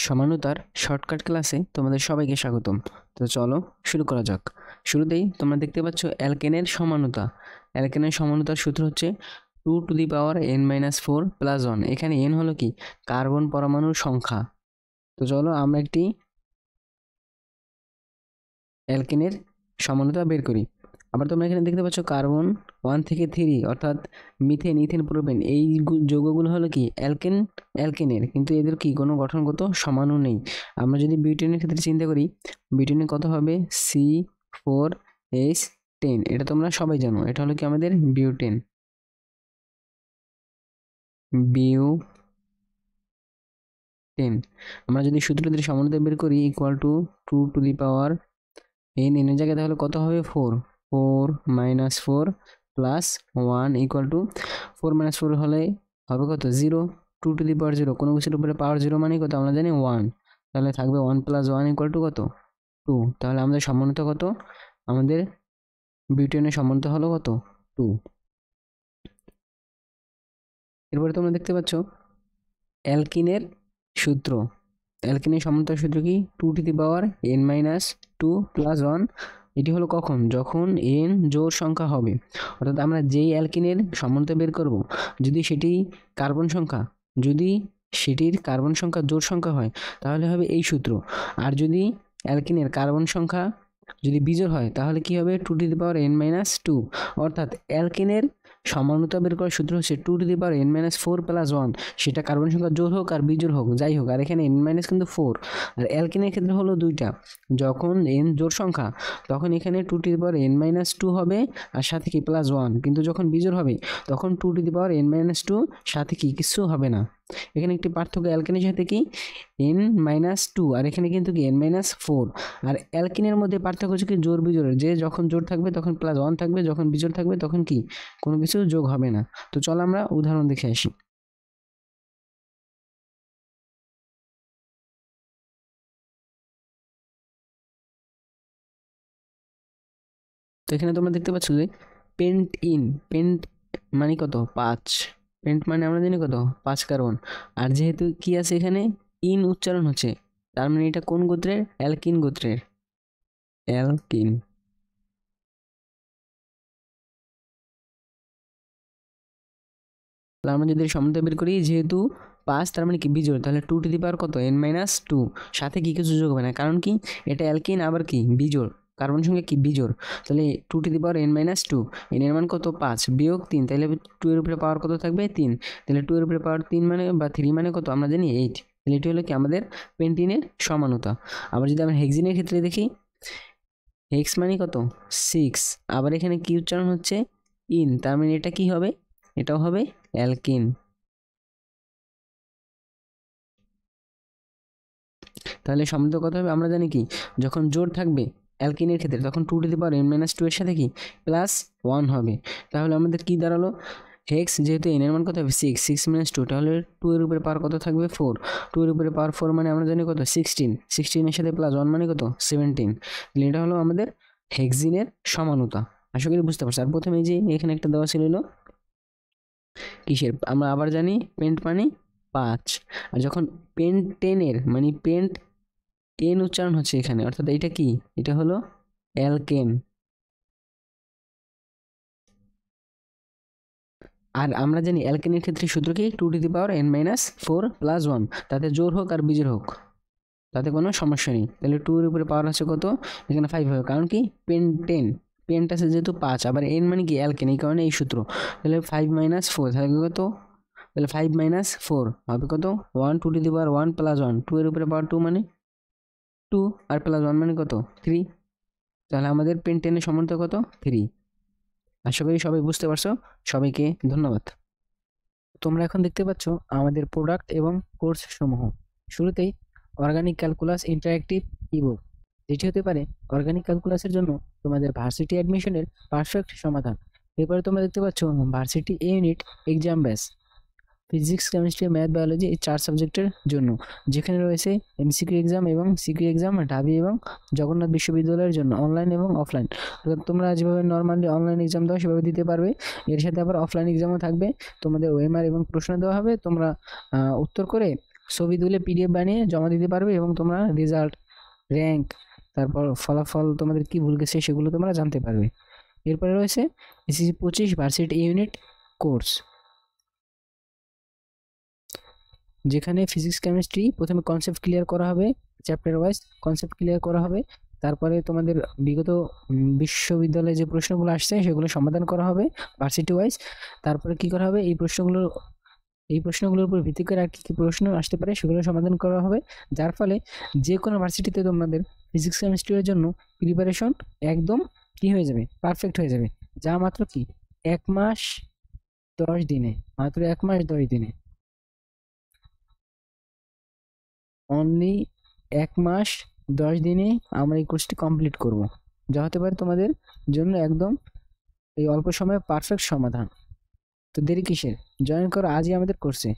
সমানুতার shortcut ক্লাসে তোমাদের সবাইকে স্বাগতম। তো চলো শুরু করা যাক। শুরুতেই তোমরা দেখতে পাচ্ছ অ্যালকেনের সমানুতা। অ্যালকেনের সমানুতার সূত্র হচ্ছে 2n-4 + 1। এখানে n হলো কি কার্বন পরমাণুর সংখ্যা। তো চলো আমরা একটি অ্যালকেনের সমানুতা বের করি। আবার তোমরা এখানে দেখতে পাচ্ছ কার্বন 1 থেকে 3 অর্থাৎ মিথেন, ইথেন, প্রোপেন এই যৌগগুলো হলো কি অ্যালকেনের, কিন্তু এদের কি কোনো গঠনগত সমানু নেই। আমরা যদি বিউটেনের ক্ষেত্রে চিন্তা করি, বিউটেনের কত হবে C4H10। এটা তোমরা সবাই জানো, এটা হলো কি আমাদের বিউটেন। আমরা যদি সূত্র দিয়ে সমানুতা বের করি ইকুয়াল টু 2n এর জায়গায় তাহলে কত হবে 4 - 4 + 1 ইকুয়াল টু 4 - 4 হলে হবে কত 0। 2 0 কোনো কিছুর উপরে পাওয়ার 0 মানে কত আমরা জানি 1, তাহলে থাকবে 1 + 1 ইকুয়াল টু কত 2। তাহলে আমাদের সমানুতা কত, আমাদের বিউটেনের সমানুতা হলো কত 2। এরপরে তোমরা দেখতে পাচ্ছ অ্যালকিনের সূত্র। অ্যালকিনের সমানুতার সূত্র কি 2n-2 + 1। এটি হলো কখন, যখন n জোড় সংখ্যা হবে, অর্থাৎ আমরা যেই অ্যালকিনের সমানুতা বের করব যদি সেটির কার্বন সংখ্যা জোড় সংখ্যা হয় তাহলে হবে এই সূত্র। আর যদি অ্যালকিনের কার্বন সংখ্যা যদি বিজোড় হয় তাহলে কি হবে 2n-2। অর্থাৎ অ্যালকিনের সমানুতা বের করার সূত্র হচ্ছে 2n-4 + 1। সেটা কার্বন সংখ্যা জোড় হোক আর বিজোড় হোক যাই হোক, আর এখানে n- কিন্তু 4। আর অ্যালকিনের ক্ষেত্রে হলো দুইটা, যখন n জোড় সংখ্যা তখন এখানে 2n-2 হবে আর সাথে কি +1, কিন্তু যখন বিজোড় হবে তখন 2n-2 সাথে কি কিছু হবে না। এখানে একটি পার্থক্য অ্যালকিনের সাথে কি n-2, আর এখানে কিন্তু কি n-4। আর অ্যালকিনের মধ্যে পার্থক্য হচ্ছে কি জোড় বিজোড়ের, যে যখন জোড় থাকবে তখন +1 থাকবে, যখন বিজোড় থাকবে তখন কি কোনো কিছু যোগ হবে না। তো চলো আমরা উদাহরণ দেখে আসি। তো এখানে তোমরা দেখতে পাচ্ছ যে পেন্ট মানে কত 5, পেন্ট মানে আমরা জানি কত 5 কার্বন। আর যেহেতু কি আছে এখানে ইন উচ্চারণ হচ্ছে, তার মানে এটা কোন গোত্রের, অ্যালকিন গোত্রের, অ্যালকিন। তাহলে আমরা যদি সমানুতা বের করি, যেহেতু 5 তার মানে কি বিজোড়, তাহলে 2 কত n-2 সাথে কি কিছু যোগ হবে না, কারণ কি এটা অ্যালকিন আবার কি বিজোড়, কার্বন সংখ্যা কি বিজোড়। তাহলে 2n-2, n এর মান কত 5 বিয়োগ 3, তাহলে 2 এর উপরে পাওয়ার কত থাকবে 3। তাহলে 2 এর উপরে পাওয়ার 3 মানে বা 3 মানে কত আমরা জানি 8। তাহলে এটি হলো কি আমাদের পেন্টিনের সমানুতা। আবার যদি আমরা হেক্সিনের ক্ষেত্রে দেখি, হেক্স মানে কত 6, আবার এখানে কি উচ্চারণ হচ্ছে ইন, তার মানে এটা কি হবে, এটাও হবে অ্যালকিন। তাহলে সমানুতা কত হবে আমরা জানি কি, যখন জোড় থাকবে অ্যালকিনের ক্ষেত্রে তখন 2n-2 এর সাথে কি +1 হবে। তাহলে আমাদের কি দাঁড়ালো, হেক্স যেহেতু n এর মান কত হবে 6 - 2, তাহলে 2 এর উপরে পাওয়ার কত থাকবে 4, 2 এর উপরে পাওয়ার 4 মানে আমরা জানি কত 16 এর সাথে +1 মানে কত 17। তাহলে এটা হলো আমাদের হেক্সিনের সমানুতা। আশা করি বুঝতে পারছি। আর প্রথমে যে এখানে একটা দেওয়া ছিল কিসের, আমরা আবার জানি পেন্ট মানে 5, আর যখন পেন্টেনের মানে পেন্ট এন উচ্চারণ হচ্ছে এখানে, অর্থাৎ এটা কি, এটা হলো অ্যালকেন। আর আমরা জানি অ্যালকেনের ক্ষেত্রে সূত্র কি 2n-4 + 1, তাতে জোড় হোক আর বিজোড় হোক তাতে কোনো সমস্যা নেই। তাহলে 2 এর উপরে পাওয়ার আছে কত, এখানে 5 হবে, কারণ কি পেন্টেন, পেন্ট আছে যেহেতু 5, আবার n মানে কি অ্যালকেন, এই কারণে এই সূত্র। তাহলে 5 - 4 তাহলে কত, তাহলে 5 - 4 হবে কত 1, 2n + 1, 2 এর উপরে পাওয়ার 2 মানে 2, আর +1 মানে কত 3। তাহলে আমাদের পেন্টেনের সমানুতা কত 3। আশা করি সবাই বুঝতে পারছো, সবাইকে ধন্যবাদ। তোমরা এখন দেখতে পাচ্ছ আমাদের প্রোডাক্ট এবং কোর্স সমূহ। শুরুতেই অর্গানিক ক্যালকুলাস ইন্টারঅ্যাক্টিভ ইবুক, যেটি হতে পারে অর্গানিক ক্যালকুলাসের জন্য তোমাদের ভার্সিটি অ্যাডমিশনের পারফেক্ট সমাধান। এরপরে তোমরা দেখতে পাচ্ছ varsity unit exam batch, physics, chemistry, math, biology এই 4 সাবজেক্টের জন্য, যেখানে রয়েছে এমসিকিউ এক্সাম এবং সিকিউ এক্সাম ঢাবি এবং জগন্নাথ বিশ্ববিদ্যালয়ের জন্য অনলাইন এবং অফলাইন। তোমরা যেভাবে নর্মালি অনলাইন এক্সাম দাও সেভাবে দিতে পারবে, এর সাথে আবার অফলাইন এক্সামও থাকবে। তোমাদের ওএমআর এবং প্রশ্ন দেওয়া হবে, তোমরা উত্তর করে ছবি তুলে পিডিএফ বানিয়ে জমা দিতে পারবে এবং তোমরা রেজাল্ট, র্যাঙ্ক, তারপর ফলাফল তোমাদের কি ভুল গেছে সেগুলো তোমরা জানতে পারবে। এরপরে রয়েছে এসএসসি 25 ভার্সিটি ইউনিট কোর্স, যেখানে ফিজিক্স কেমিস্ট্রি প্রথমে কনসেপ্ট ক্লিয়ার করা হবে, চ্যাপ্টার ওয়াইজ কনসেপ্ট ক্লিয়ার করা হবে, তারপরে তোমাদের বিগত বিশ্ববিদ্যালয়ে যে প্রশ্নগুলো আসছে সেগুলো সমাধান করা হবে ভার্সিটি ওয়াইজ। তারপরে কি করা হবে, এই প্রশ্নগুলোর উপর ভিত্তি করে আর কি প্রশ্ন আসতে পারে সেগুলো সমাধান করা হবে, যার ফলে যে কোনো ভার্সিটিতে তোমাদের ফিজিক্স কেমিস্ট্রির জন্য প্রিপারেশন একদম কি হয়ে যাবে, পারফেক্ট হয়ে যাবে। যা মাত্র কি 1 মাস 10 দিনে, মাত্র 1 মাস 10 দিনে, অনলি 1 মাস 10 দিনে আমরা এই কোর্সটি কমপ্লিট করব, যা হতে পারে তোমাদের জন্য একদম এই অল্প সময়ে পারফেক্ট সমাধান। তো দেরি কিসের, জয়েন করো আজই আমাদের কোর্সে।